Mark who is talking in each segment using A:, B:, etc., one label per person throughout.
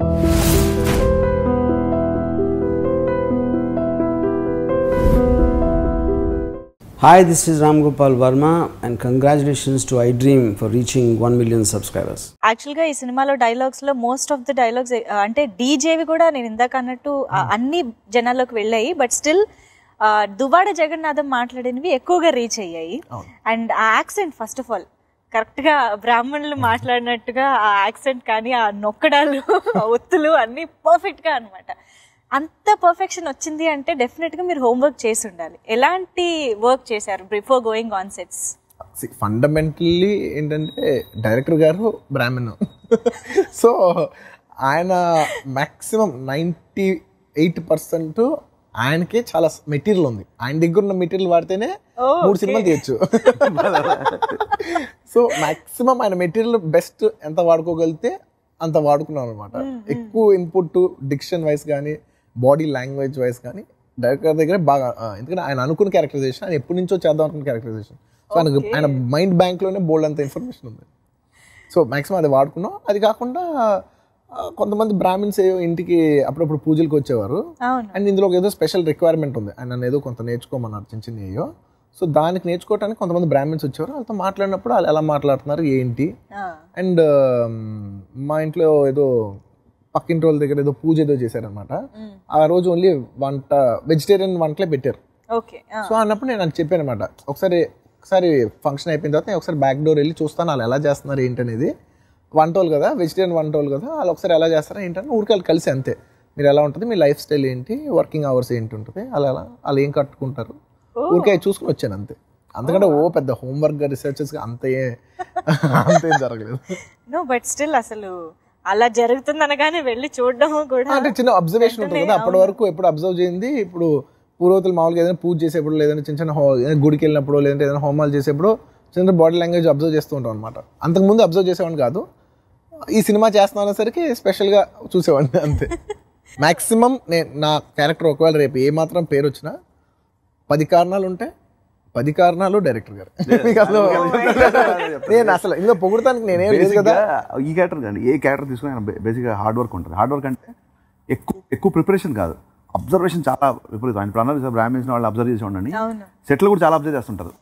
A: Hi, this is Ram Gopal Verma and congratulations to iDream for reaching 1 million subscribers.
B: యాక్చువల్గా ఈ సినిమాలో dialogues లో most of the dialogues అంటే డీజేవి కూడా నేను ఇందాక అన్నట్టు అన్ని జనాల్లోకి వెళ్ళాయి, బట్ స్టిల్ దువ్వాడ జగన్నాథం మాట్లాడినవి ఎక్కువగా రీచ్ అయ్యాయి. అండ్ ఆ accent first of all correct గా బ్రాహ్మణులు మాట్లాడినట్టుగా ఆ యాక్సెంట్ కానీ ఆ నొక్కడాలు ఒత్తులు అన్ని పర్ఫెక్ట్ గా అనమాట. అంత పర్ఫెక్షన్ వచ్చింది అంటే డెఫినెట్ గా మీరు హోంవర్క్ చేసి ఉండాలి. ఎలాంటి వర్క్ చేశారు before going on sets?
C: Fundamentally ఏంటంటే డైరెక్టర్ గారు బ్రాహ్మణ్, సో ఆయన మ్యాక్సిమం 98% ఆయనకే చాలా మెటీరియల్ ఉంది. ఆయన దగ్గర ఉన్న మెటీరియల్ వాడితేనే 3 సినిమాలు తీయచ్చు. సో మ్యాక్సిమం ఆయన మెటీరియల్ బెస్ట్ ఎంత వాడుకోగలిగితే అంత వాడుకున్నాం అనమాట. ఎక్కువ ఇన్పుట్ డిక్షన్ వైజ్ కానీ బాడీ లాంగ్వేజ్ వైజ్ కానీ డైరెక్టర్ దగ్గర బాగా, ఎందుకంటే ఆయన అనుకున్న క్యారెక్టరైజేషన్, ఆయన ఎప్పటి నుంచో చేద్దాం అనుకున్న క్యారెక్టరైజేషన్. సో ఆయన మైండ్ బ్యాంక్లోనే బోల్డ్ అంత ఇన్ఫర్మేషన్ ఉంది. సో మ్యాక్సిమం అది వాడుకున్నాం. అది కాకుండా కొంతమంది బ్రాహ్మిన్స్ ఇంటికి అప్పుడప్పుడు పూజలకు వచ్చేవారు, అండ్ ఇందులో ఏదో స్పెషల్ రిక్వైర్మెంట్ ఉంది, ఆయన నన్ను ఏదో కొంత నేర్చుకోమన్నారు చిన్న చిన్న ఏయో. సో దానికి నేర్చుకోవడానికి కొంతమంది బ్రాహ్మిన్స్ వచ్చేవారు. వాళ్ళతో మాట్లాడినప్పుడు వాళ్ళు ఎలా మాట్లాడుతున్నారు ఏంటి, అండ్ మా ఇంట్లో ఏదో పక్కింటి వాళ్ళ దగ్గర ఏదో పూజ ఏదో చేశారనమాట. ఆ రోజు ఓన్లీ వంట వెజిటేరియన్ వంటలే పెట్టారు. సో అన్నప్పుడు నేను అది చెప్పాను అనమాట, ఒకసారి ఫంక్షన్ అయిపోయిన తర్వాత నేను ఒకసారి బ్యాక్ డోర్ వెళ్ళి చూస్తాను వాళ్ళు ఎలా చేస్తున్నారు ఏంటనేది. వంటోళ్ళు కదా, వెజిటేరియన్ వంటోళ్ళు కదా, వాళ్ళు ఒకసారి ఎలా చేస్తారో ఏంటని ఊరికి వాళ్ళు కలిసి అంతే, మీరు ఎలా ఉంటుంది, మీ లైఫ్ స్టైల్ ఏంటి, వర్కింగ్ అవర్స్ ఏంటి ఉంటుంది, వాళ్ళు ఏం కట్టుకుంటారు, ఊరికే చూసుకుని వచ్చాను అంతే. అందుకంటే పెద్ద హోంవర్క్ రీసెర్చెస్ అంతేం జరగలేదు.
B: నో బట్ స్టిల్ అసలు అలా జరుగుతుంది అనగానే వెళ్ళి చూడడం కూడా
C: అంటే చిన్న అబ్జర్వేషన్ ఉంటుంది కదా. అప్పటి వరకు ఎప్పుడు అబ్జర్వ్ చేయింది, ఇప్పుడు పూర్వతులు మామూలుగా ఏదైనా పూజ చేసేప్పుడు, లేదంటే చిన్న చిన్న గుడికి వెళ్ళినప్పుడు, లేదంటే ఏదైనా హోమాలు చేసేప్పుడు చిన్న బాడీ లాంగ్వేజ్ అబ్జర్వ్ చేస్తూ ఉంటాం అనమాట. అంతకుముందు అబ్జర్వ్ చేసేవాడిని కాదు, ఈ సినిమా చేస్తున్నా సరికి స్పెషల్గా చూసేవాడిని అంతే. మ్యాక్సిమం నా క్యారెక్టర్ ఒకవేళ రేపు ఏమాత్రం పేరు వచ్చినా 10 కారణాలు ఉంటే 10 కారణాలు డైరెక్టర్ గారు. నేను అసలు ఇంకా పొగుడతానికి నేనేం లేదు కదా.
D: ఈ క్యారెక్టర్ కానీ ఏ క్యారెక్టర్ తీసుకుని ఆయన బేసిక్గా హార్డ్ వర్క్ ఉంటుంది. హార్డ్ వర్క్ అంటే ఎక్కువ ప్రిపరేషన్ కాదు, అబ్జర్వేషన్ చాలా విపరీతం. ఆయన ప్రణాళిక బ్రాహ్మిన్స్ వాళ్ళు అబ్జర్వ్ చేసి ఉండండి, సెట్లు కూడా చాలా అబ్జర్వ్ చేస్తుంటారు.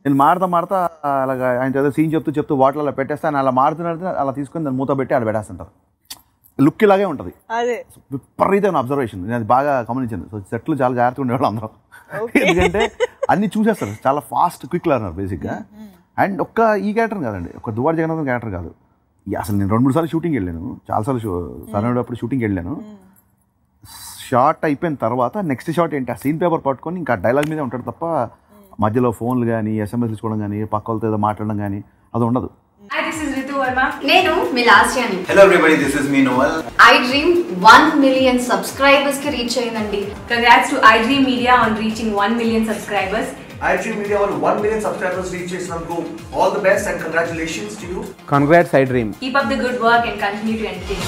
D: నేను మాడతా అలాగా ఆయన ఏదో సీన్ చెప్తూ వాటర్ అలా పెట్టేస్తే ఆయన అలా మాడుతున్నట్టు అలా తీసుకొని దాన్ని మూత పెట్టి అలా పెట్టేస్తుంటారు. లుక్ ఇలాగే ఉంటుంది, విపరీతమైన అబ్జర్వేషన్. నేను అది బాగా గమనించాను. సో సెట్లు చాలా జాగ్రత్తగా ఉండేవాళ్ళు అందరం, ఎందుకంటే అన్ని చూసేస్తారు, చాలా ఫాస్ట్ క్విక్ లర్నర్ బేసిక్గా. అండ్ ఈ క్యారెక్టర్ కాదండి, దువ్వాడ జగన్నాథం క్యారెక్టర్ కాదు, అసలు నేను 2-3 సార్లు షూటింగ్ వెళ్ళాను, చాలాసార్లు సరైనప్పుడు షూటింగ్ వెళ్ళాను. షార్ట్ అయిపోయిన తర్వాత నెక్స్ట్ షార్ట్ ఏంటి, ఆ సీన్ పేపర్ పట్టుకొని ఇంకా డైలాగ్ మీదే ఉంటాడు తప్ప మధ్యలో ఫోన్లు కానీ SMS ఇచ్చుకోవడం కానీ పక్క వాళ్ళతో ఏదో మాట్లాడడం కానీ అది ఉండదు.
E: Hi, this is Ritu Verma. నేను మీ లాస్యాని.
F: Hello everybody, this is me Noel.
E: iDream 1 million subscribers కి రీచ్ అయ్యిందండి.
G: Congrats to iDream Media on reaching 1 million subscribers.
F: iDream Media on 1 million subscribers reach చేసినందుకు all the best and congratulations to you.
A: Congrats iDream.
G: Keep up the good work and continue to entertain.